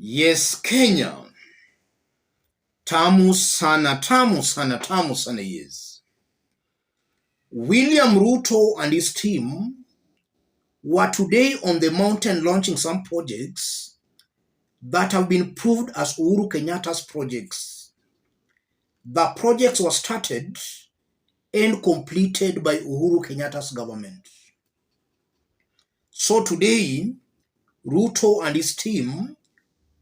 Yes, Kenya. Tamu sana, tamu sana, tamu sana, yes. William Ruto and his team were today on the mountain launching some projects that have been proved as Uhuru Kenyatta's projects. The projects were started and completed by Uhuru Kenyatta's government. So today, Ruto and his team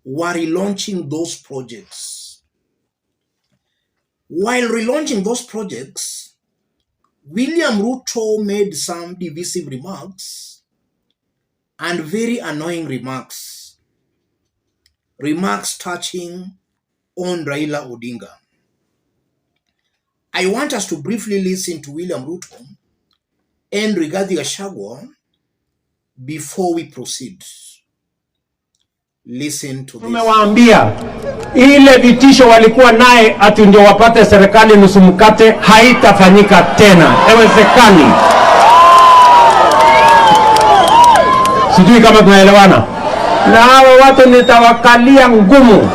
were relaunching those projects. While relaunching those projects, William Ruto made some divisive remarks and very annoying remarks touching on Raila Odinga. I want us to briefly listen to William Ruto and RIGATHI'S before we proceed. Listen to this. Tumewaambia ile vitisho walikuwa naye ati ndio wapate serikali nusu mkate haitafanyika tena. Haiwezekani. Sijui kama tunaelewana. Na hao watu nitawakalia ngumu.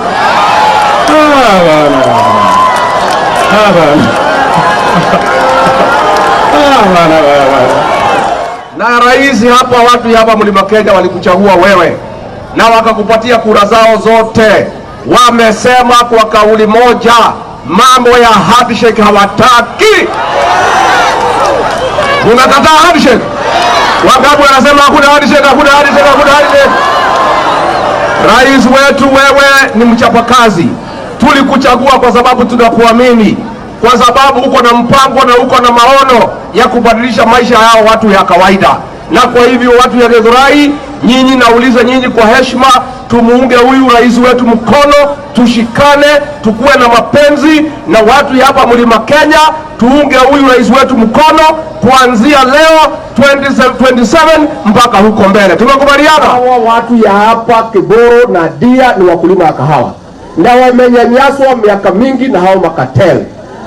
Na rais hapa, watu hapa Mlima Kenya walikuchagua wewe na wakakupatia kura zao zote. Wamesema kwa kauli moja mambo ya handshake hawataki. Unakataa handshake? Wangapi wanasema hakuna handshake, hakuna handshake, hakuna handshake? Rais wetu, wewe ni mchapakazi. Tulikuchagua kwa sababu tunakuamini, kwa sababu uko na mpango na uko na maono ya kubadilisha maisha yao watu ya kawaida. Na kwa hivyo watu ya Githurai, nyinyi nauliza nyinyi kwa heshima, tumuunge huyu rais wetu mkono, tushikane, tukuwe na mapenzi na watu hapa Mlima Kenya, tuunge huyu rais wetu mkono kuanzia leo 2027 mpaka huko mbele. Tumekubaliana? Hawa watu ya hapa Kiboro na Dia ni wakulima wa kahawa na wamenyanyaswa miaka mingi na hao makateli.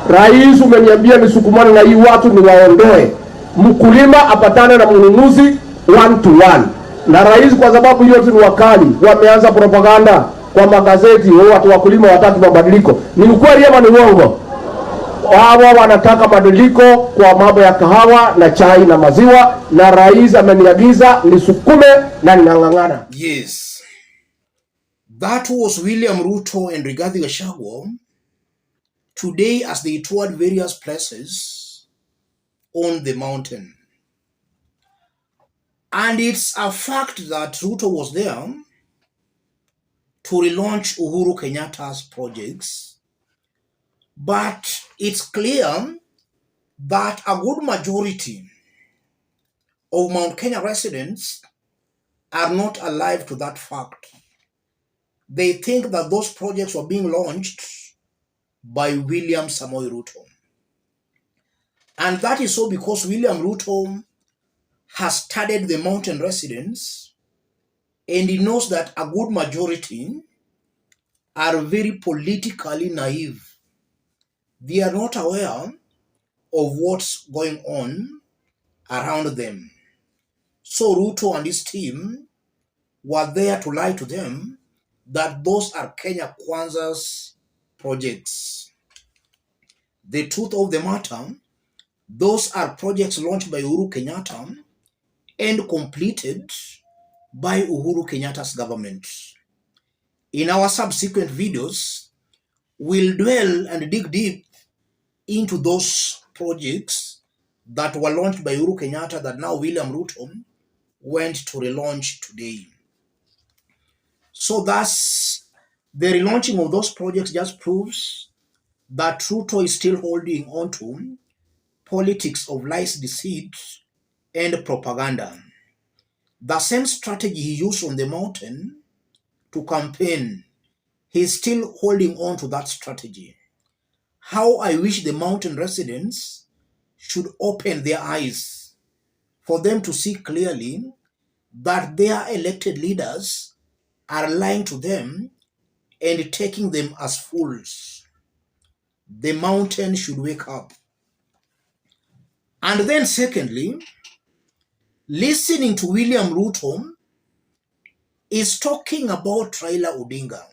Rais umeniambia nisukumane na hii watu ni waondoe. Mkulima apatane na mnunuzi 1 to 1. Na rais kwa sababu hiyo ni wakali, wameanza propaganda kwa magazeti, watu wakulima wataki mabadiliko. Ni ukweli ama ni uongo? Hawa wanataka mabadiliko kwa mambo ya kahawa na chai na maziwa, na rais ameniagiza nisukume na ninang'ang'ana. Yes. That was William Ruto and RIGATHI'S today as they toured various places on the mountain. And it's a fact that Ruto was there to relaunch Uhuru Kenyatta's projects. But it's clear that a good majority of Mount Kenya residents are not alive to that fact. They think that those projects were being launched by William Samoei Ruto. And that is so because William Ruto has studied the mountain residents, and he knows that a good majority are very politically naive. They are not aware of what's going on around them. So Ruto and his team were there to lie to them that those are Kenya Kwanza's projects. The truth of the matter, those are projects launched by Uhuru Kenyatta and completed by Uhuru Kenyatta's government. In our subsequent videos, we'll dwell and dig deep into those projects that were launched by Uhuru Kenyatta that now William Ruto went to relaunch today. So thus, the relaunching of those projects just proves that Ruto is still holding on to politics of lies, deceit, and propaganda. The same strategy he used on the mountain to campaign, he's still holding on to that strategy. How I wish the mountain residents should open their eyes for them to see clearly that their elected leaders are lying to them and taking them as fools. The mountain should wake up. And then secondly, listening to William Ruto is talking about Raila Odinga,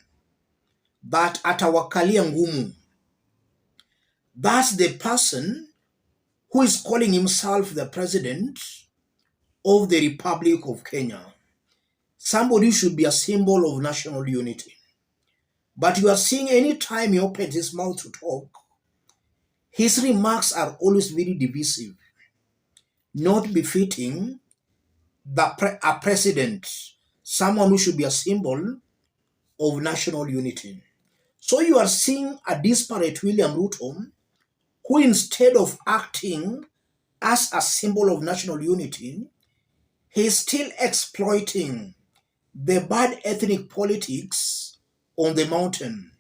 that atawakalia ngumu. That's the person who is calling himself the president of the Republic of Kenya. Somebody should be a symbol of national unity. But you are seeing any time he opens his mouth to talk, his remarks are always very divisive, not befitting a president, someone who should be a symbol of national unity. So you are seeing a disparate William Ruto, who instead of acting as a symbol of national unity, he is still exploiting the bad ethnic politics on the mountain.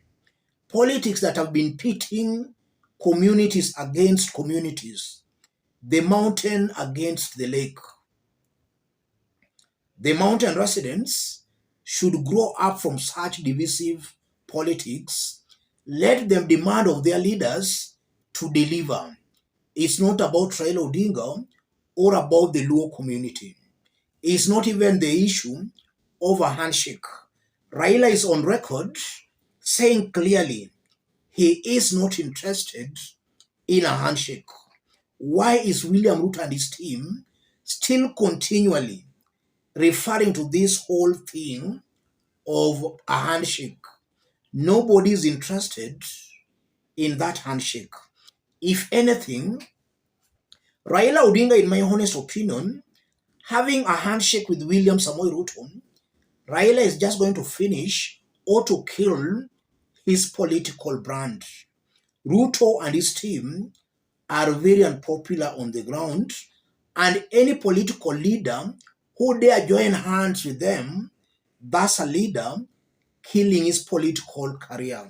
Politics that have been pitting communities against communities, the mountain against the lake. The mountain residents should grow up from such divisive politics. Let them demand of their leaders to deliver. It's not about Raila Odinga or about the Luo community. It's not even the issue of a handshake. Raila is on record saying clearly he is not interested in a handshake. Why is William Ruto and his team still continually referring to this whole thing of a handshake? Nobody is interested in that handshake. If anything, Raila Odinga, in my honest opinion, having a handshake with William Samoei Ruto, Raila is just going to finish or to kill his political brand. Ruto and his team are very unpopular on the ground, and any political leader who dare join hands with them, that's a leader killing his political career.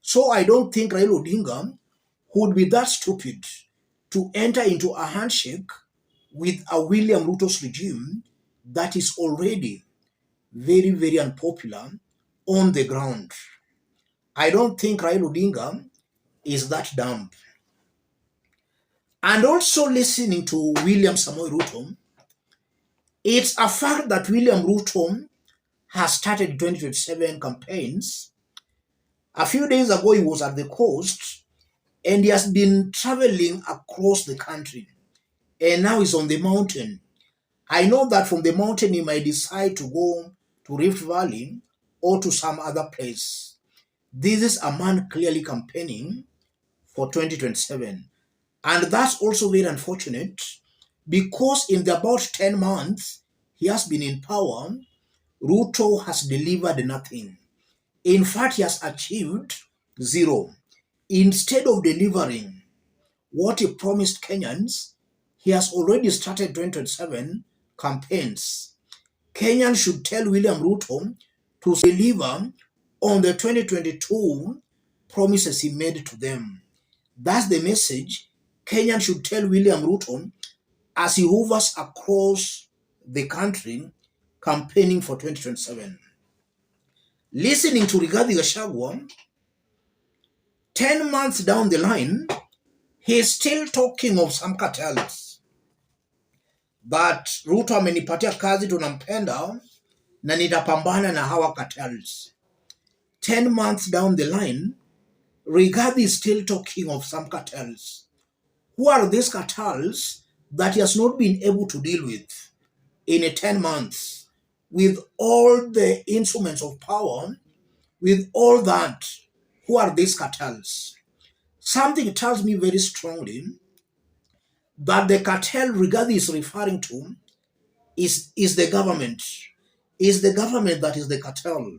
So I don't think Raila Odinga would be that stupid to enter into a handshake with a William Ruto's regime that is already very, very unpopular on the ground. I don't think Raila Odinga is that dumb. And also listening to William Samoei Ruto, it's a fact that William Ruto has started 2027 campaigns. A few days ago, he was at the coast and he has been traveling across the country. And now he's on the mountain. I know that from the mountain, he might decide to go to Rift Valley or to some other place. This is a man clearly campaigning for 2027. And that's also very unfortunate because in the about 10 months he has been in power, Ruto has delivered nothing. In fact, he has achieved zero. Instead of delivering what he promised Kenyans, he has already started 2027 campaigns. Kenyans should tell William Ruto to deliver on the 2022 promises he made to them. That's the message Kenyans should tell William Ruto as he hovers across the country campaigning for 2027. Listening to Rigathi 10 months down the line, he's still talking of some cartels. But Ruto amenipatia kazi, tunampenda na nitapambana na hawa cartels. 10 months down the line, Rigathi is still talking of some cartels. Who are these cartels that he has not been able to deal with in 10 months? With all the instruments of power, with all that, who are these cartels? Something tells me very strongly that the cartel Rigathi is referring to is the government. Is the government that is the cartel.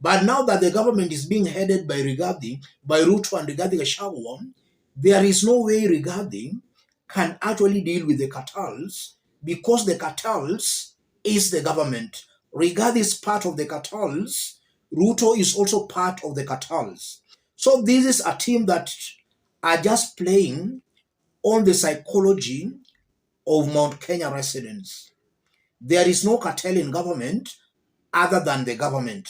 But now that the government is being headed by Rigathi, by Ruto and Rigathi, there is no way Rigathi can actually deal with the cartels because the cartels is the government. Rigathi is part of the cartels. Ruto is also part of the cartels. So this is a team that are just playing on the psychology of Mount Kenya residents. There is no cartel in government other than the government,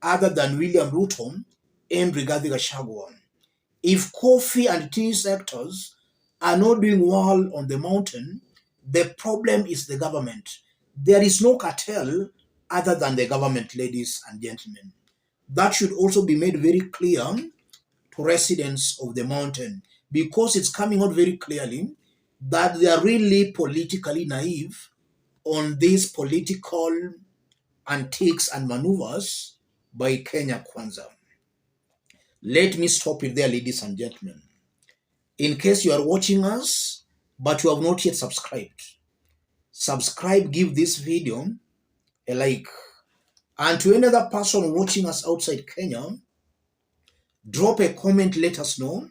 other than William Ruto and Rigathi. If coffee and tea sectors are not doing well on the mountain, the problem is the government. There is no cartel other than the government, ladies and gentlemen. That should also be made very clear to residents of the mountain, because it's coming out very clearly that they are really politically naive on these political antics and maneuvers by Kenya Kwanza. Let me stop it there, ladies and gentlemen. In case you are watching us, but you have not yet subscribed, subscribe, give this video a like. And to any other person watching us outside Kenya, drop a comment, let us know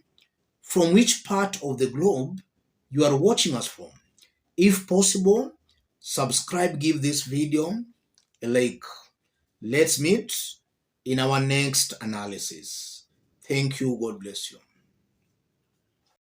from which part of the globe you are watching us from. If possible, subscribe, give this video a like. Let's meet in our next analysis. Thank you. God bless you.